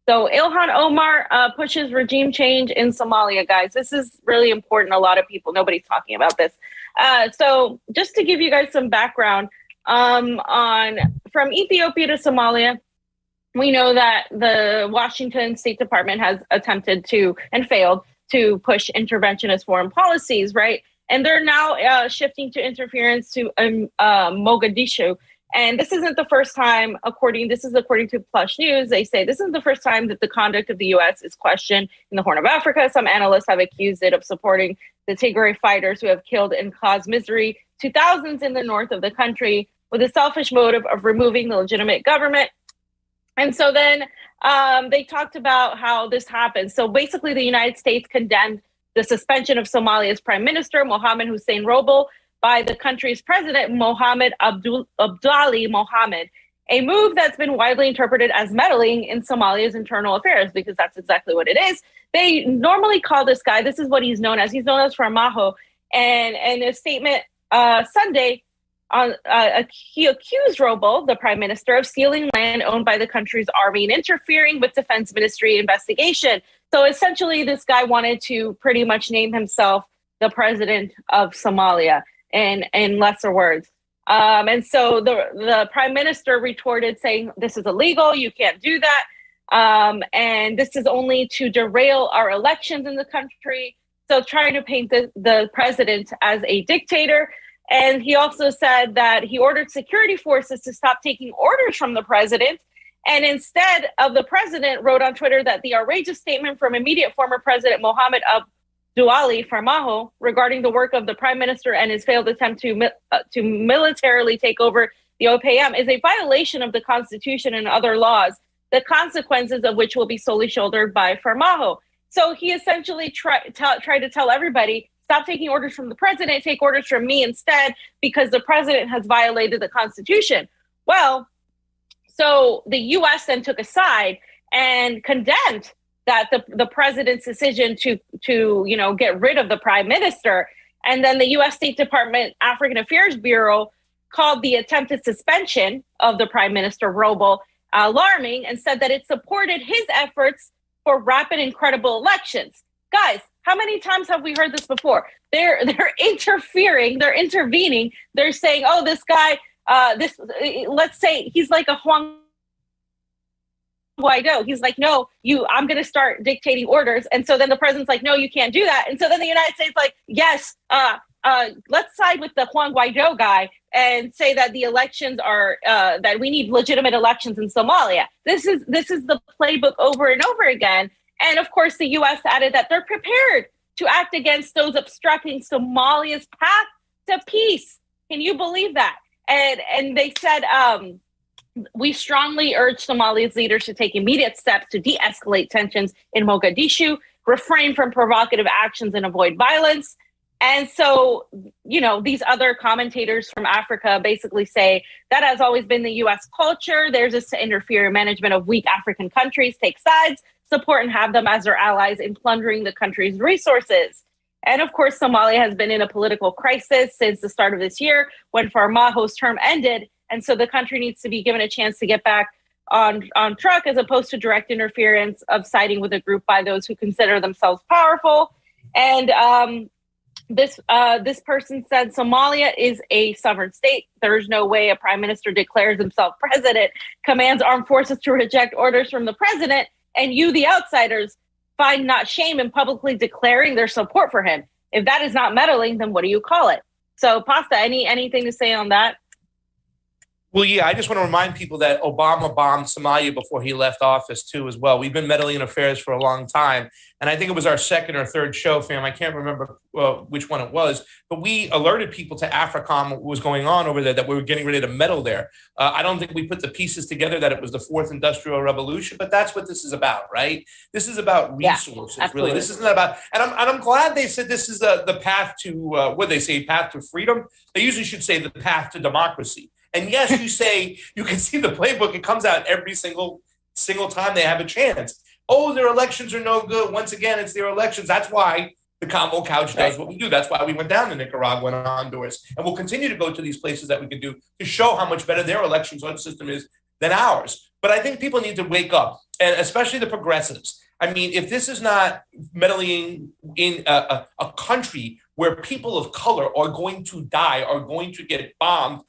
So Ilhan Omar pushes regime change in Somalia, guys. This is really important. A lot of people, nobody's talking about this. So just to give you guys some background on from Ethiopia to Somalia, we know that the Washington State Department has attempted to and failed to push interventionist foreign policies, right? And they're now shifting to interference to Mogadishu. And this isn't the first time, according to Plush News, they say this isn't the first time that the conduct of the U.S. is questioned in the Horn of Africa. Some analysts have accused it of supporting the Tigray fighters who have killed and caused misery to thousands in the north of the country with a selfish motive of removing the legitimate government. And so then they talked about how this happened. So basically, the United States condemned the suspension of Somalia's Prime Minister, Mohammed Hussein Roble, by the country's president, Mohammed Abdullahi Mohammed, a move that's been widely interpreted as meddling in Somalia's internal affairs, because that's exactly what it is. They normally call this guy, this is what he's known as Farmajo, and in a statement Sunday, he accused Roble, the prime minister, of stealing land owned by the country's army and interfering with defense ministry investigation. So essentially, this guy wanted to pretty much name himself the president of Somalia, in lesser words. And so the prime minister retorted saying, this is illegal, you can't do that. And this is only to derail our elections in the country. So trying to paint the president as a dictator. And he also said that he ordered security forces to stop taking orders from the president. And instead of the president wrote on Twitter that the outrageous statement from immediate former President Mohammed Abdullahi Farmajo regarding the work of the prime minister and his failed attempt to militarily take over the OPM is a violation of the Constitution and other laws, the consequences of which will be solely shouldered by Farmajo. So he essentially tried to tell everybody, stop taking orders from the president, take orders from me instead, because the president has violated the Constitution. Well, so the U.S. then took a side and condemned that the president's decision to get rid of the prime minister. And then the U.S. State Department African Affairs Bureau called the attempted suspension of the prime minister, Roble, alarming, and said that it supported his efforts for rapid and credible elections. Guys, how many times have we heard this before? They're interfering, they're intervening. They're saying, oh, this guy, let's say he's like a Juan Guaido. He's like, no, I'm going to start dictating orders. And so then the president's like, no, you can't do that. And so then the United States like, yes, let's side with the Juan Guaido guy and say that the elections are, that we need legitimate elections in Somalia. This is the playbook over and over again. And of course, the U.S. added that they're prepared to act against those obstructing Somalia's path to peace. Can you believe that? And they said, we strongly urge Somalia's leaders to take immediate steps to de-escalate tensions in Mogadishu, refrain from provocative actions, and avoid violence. And so, these other commentators from Africa basically say that has always been the U.S. culture. There's this to interfere in management of weak African countries, take sides, support and have them as their allies in plundering the country's resources. And of course, Somalia has been in a political crisis since the start of this year when Farmajo's term ended. And so the country needs to be given a chance to get back on track, as opposed to direct interference of siding with a group by those who consider themselves powerful. And this person said Somalia is a sovereign state. There is no way a prime minister declares himself president, commands armed forces to reject orders from the president, and you, the outsiders, find not shame in publicly declaring their support for him. If that is not meddling, then what do you call it? So, Pasta, anything to say on that? Well, yeah, I just want to remind people that Obama bombed Somalia before he left office, too, as well. We've been meddling in affairs for a long time. And I think it was our second or third show, fam. I can't remember which one it was. But we alerted people to AFRICOM, what was going on over there, that we were getting ready to meddle there. I don't think we put the pieces together that it was the fourth industrial revolution. But that's what this is about, right? This is about resources, really. This isn't about, and I'm glad they said this is the path to, what they say, path to freedom. They usually should say the path to democracy. And yes, you say, you can see the playbook. It comes out every single time they have a chance. Oh, their elections are no good. Once again, it's their elections. That's why the Convo Couch does what we do. That's why we went down to Nicaragua and Honduras. And we'll continue to go to these places that we can do to show how much better their election system is than ours. But I think people need to wake up, and especially the progressives. I mean, if this is not meddling in a country where people of color are going to die, are going to get bombed,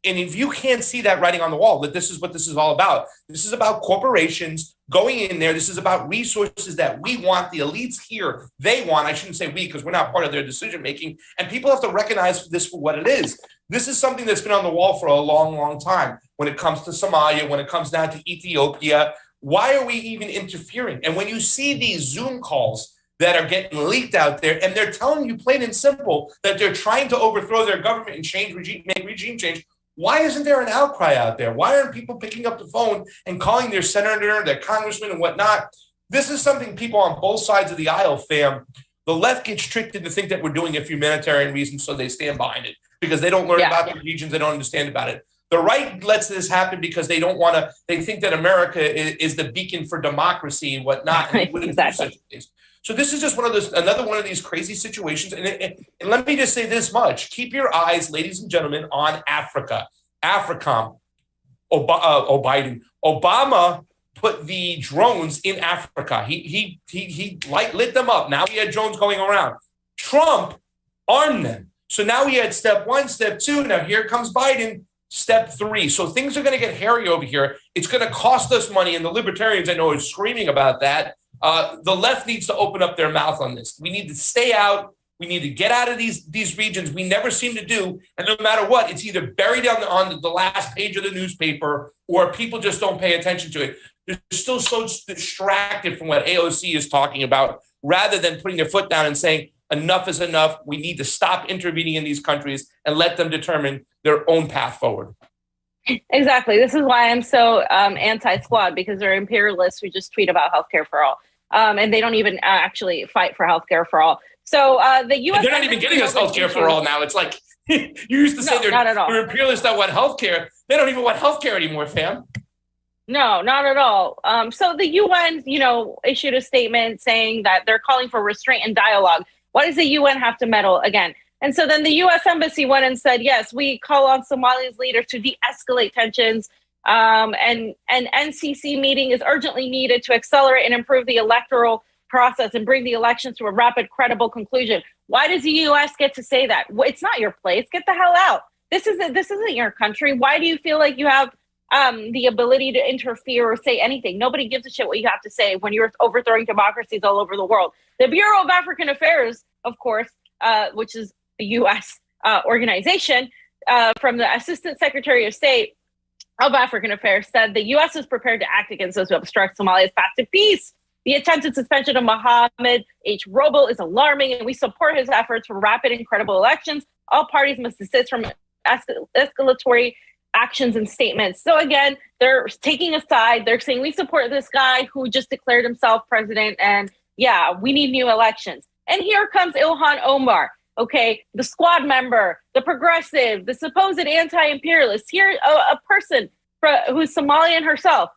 and if you can't see that writing on the wall, that this is what this is all about. This is about corporations going in there. This is about resources that we want, the elites here, they want. I shouldn't say we because we're not part of their decision making. And people have to recognize this for what it is. This is something that's been on the wall for a long, long time. When it comes to Somalia, when it comes down to Ethiopia, why are we even interfering? And when you see these Zoom calls that are getting leaked out there, and they're telling you plain and simple that they're trying to overthrow their government and make regime change, why isn't there an outcry out there? Why aren't people picking up the phone and calling their senator, their congressman, and whatnot? This is something people on both sides of the aisle, fam. The left gets tricked into think that we're doing it for humanitarian reasons, so they stand behind it because they don't learn about the regions, they don't understand about it. The right lets this happen because they don't want to. They think that America is the beacon for democracy and whatnot. And wouldn't do such things. So this is just another one of these crazy situations. And let me just say this much. Keep your eyes, ladies and gentlemen, on Africa. AFRICOM, Biden. Obama put the drones in Africa. He lit them up. Now he had drones going around. Trump armed them. So now he had step 1, step 2. Now here comes Biden. Step 3. So things are going to get hairy over here. It's going to cost us money. And the libertarians, I know, are screaming about that. The left needs to open up their mouth on this. We need to stay out. We need to get out of these regions. We never seem to do. And no matter what, it's either buried on the last page of the newspaper or people just don't pay attention to it. They're still so distracted from what AOC is talking about rather than putting their foot down and saying, enough is enough. We need to stop intervening in these countries and let them determine their own path forward. Exactly. This is why I'm so anti-squad, because they're imperialists who just tweet about healthcare for all. And they don't even actually fight for healthcare for all. So the U.S. They're not even getting us healthcare for all now. It's like you used to say they're imperialists that want healthcare. They don't even want healthcare anymore, fam. No, not at all. So the UN, issued a statement saying that they're calling for restraint and dialogue. Why does the UN have to meddle again? And so then the U.S. Embassy went and said, yes, we call on Somalia's leaders to de-escalate tensions. And an NCC meeting is urgently needed to accelerate and improve the electoral process and bring the elections to a rapid, credible conclusion. Why does the U.S. get to say that? It's not your place. Get the hell out. This isn't your country. Why do you feel like you have the ability to interfere or say anything? Nobody gives a shit what you have to say when you're overthrowing democracies all over the world. The Bureau of African Affairs, of course, which is the U.S. Organization, from the Assistant Secretary of State of African Affairs, said the U.S. is prepared to act against those who obstruct Somalia's path to peace. The attempted suspension of Mohammed H. Roble is alarming, and we support his efforts for rapid and credible elections. All parties must desist from escalatory actions and statements. So again, they're taking a side. They're saying we support this guy who just declared himself president, and yeah, we need new elections. And here comes Ilhan Omar, okay, the squad member, the progressive, the supposed anti-imperialist. Here, a person who's Somalian herself.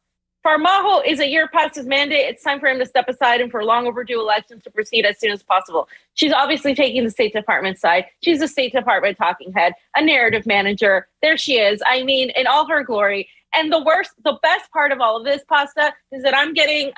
Farmajo is a year past his mandate. It's time for him to step aside and for long overdue elections to proceed as soon as possible. She's obviously taking the State Department side. She's a State Department talking head, a narrative manager. There she is. I mean, in all her glory. And the best part of all of this, Pasta, is that I'm getting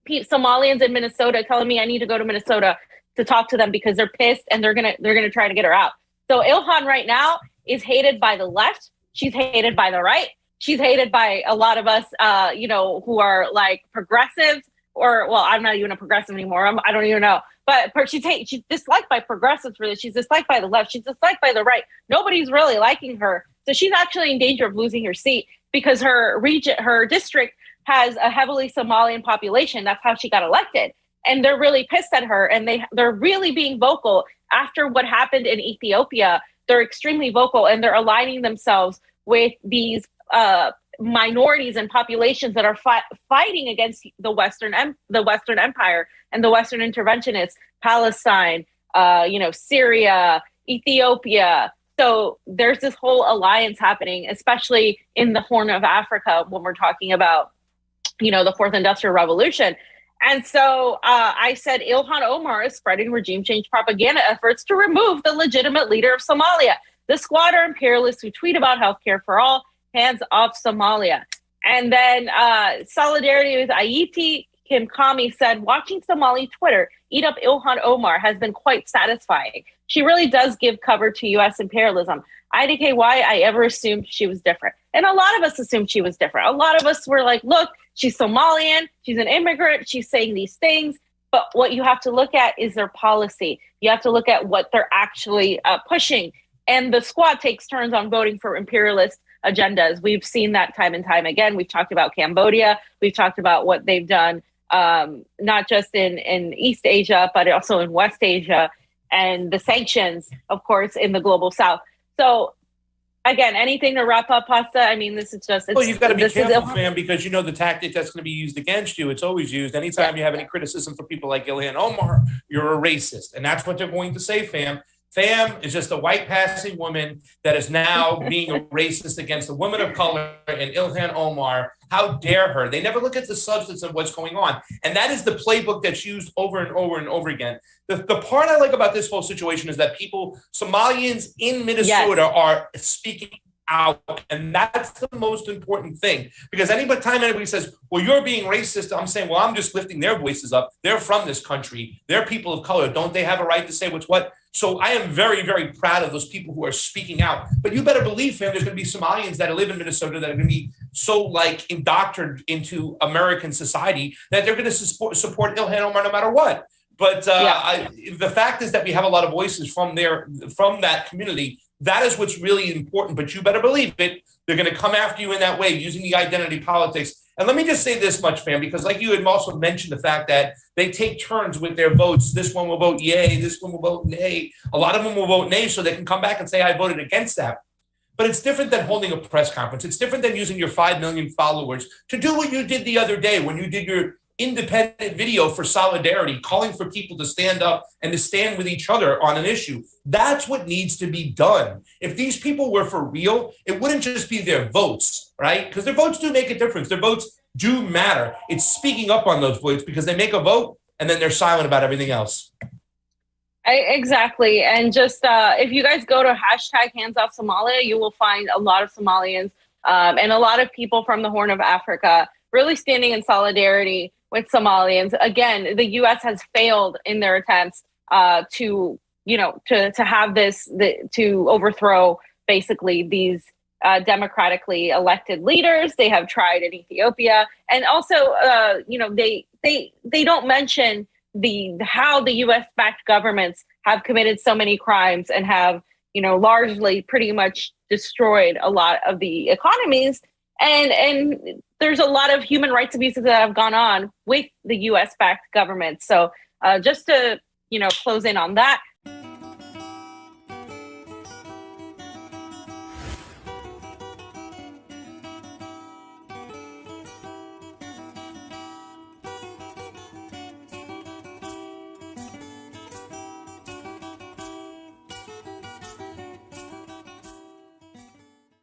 Somalians in Minnesota telling me I need to go to Minnesota to talk to them because they're pissed and they're gonna try to get her out. So Ilhan right now is hated by the left. She's hated by the right. She's hated by a lot of us, who are like progressives, or, well, I'm not even a progressive anymore. I don't even know. But she's disliked by progressives for this. She's disliked by the left. She's disliked by the right. Nobody's really liking her. So she's actually in danger of losing her seat because her district has a heavily Somalian population. That's how she got elected. And they're really pissed at her. And they're really being vocal after what happened in Ethiopia. They're extremely vocal, and they're aligning themselves with these minorities and populations that are fighting against the Western Empire and the Western interventionists, Palestine, Syria, Ethiopia. So there's this whole alliance happening, especially in the Horn of Africa when we're talking about, the Fourth Industrial Revolution. And so I said Ilhan Omar is spreading regime change propaganda efforts to remove the legitimate leader of Somalia. The squad are imperialists who tweet about healthcare for all. Hands off Somalia. And then solidarity with Haiti. Kim Kami said, watching Somali Twitter eat up Ilhan Omar has been quite satisfying. She really does give cover to U.S. imperialism. IDK, why I ever assumed she was different. And a lot of us assumed she was different. A lot of us were like, look, she's Somalian. She's an immigrant. She's saying these things. But what you have to look at is their policy. You have to look at what they're actually pushing. And the squad takes turns on voting for imperialist agendas. We've seen that time and time again. We've talked about Cambodia. We've talked about what they've done, not just in East Asia, but also in West Asia, and the sanctions, of course, in the global South. So, again, anything to wrap up, Pasta? I mean, this is just... Well, you've got to be careful, fam, because you know the tactic that's going to be used against you. It's always used. Anytime you have any criticism for people like Ilhan Omar, you're a racist. And that's what they're going to say, fam. Fam is just a white passing woman that is now being a racist against a woman of color and Ilhan Omar. How dare her? They never look at the substance of what's going on. And that is the playbook that's used over and over and over again. The part I like about this whole situation is that Somalians in Minnesota are speaking out. And that's the most important thing. Because time anybody says, well, you're being racist, I'm saying, well, I'm just lifting their voices up. They're from this country. They're people of color. Don't they have a right to say what's what? So I am very, very proud of those people who are speaking out. But you better believe, fam, there's going to be Somalians that live in Minnesota that are going to be so indoctrinated into American society that they're going to support Ilhan Omar no matter what. But the fact is that we have a lot of voices from that community. That is what's really important. But you better believe it. They're going to come after you in that way, using the identity politics. And let me just say this much, fam, because like you had also mentioned the fact that they take turns with their votes. This one will vote yay, this one will vote nay. A lot of them will vote nay so they can come back and say, I voted against that. But it's different than holding a press conference. It's different than using your 5 million followers to do what you did the other day when you did your independent video for solidarity, calling for people to stand up and to stand with each other on an issue. That's what needs to be done. If these people were for real, it wouldn't just be their votes, right? Because their votes do make a difference. Their votes do matter. It's speaking up on those votes because they make a vote and then they're silent about everything else. Exactly. And just if you guys go to #HandsOffSomalia, you will find a lot of Somalians and a lot of people from the Horn of Africa really standing in solidarity with Somalians. Again, the U.S. has failed in their attempts to have to overthrow basically these democratically elected leaders. They have tried in Ethiopia, and also, they don't mention how the U.S.-backed governments have committed so many crimes and have largely pretty much destroyed a lot of the economies. And there's a lot of human rights abuses that have gone on with the U.S.-backed government. So just to, close in on that,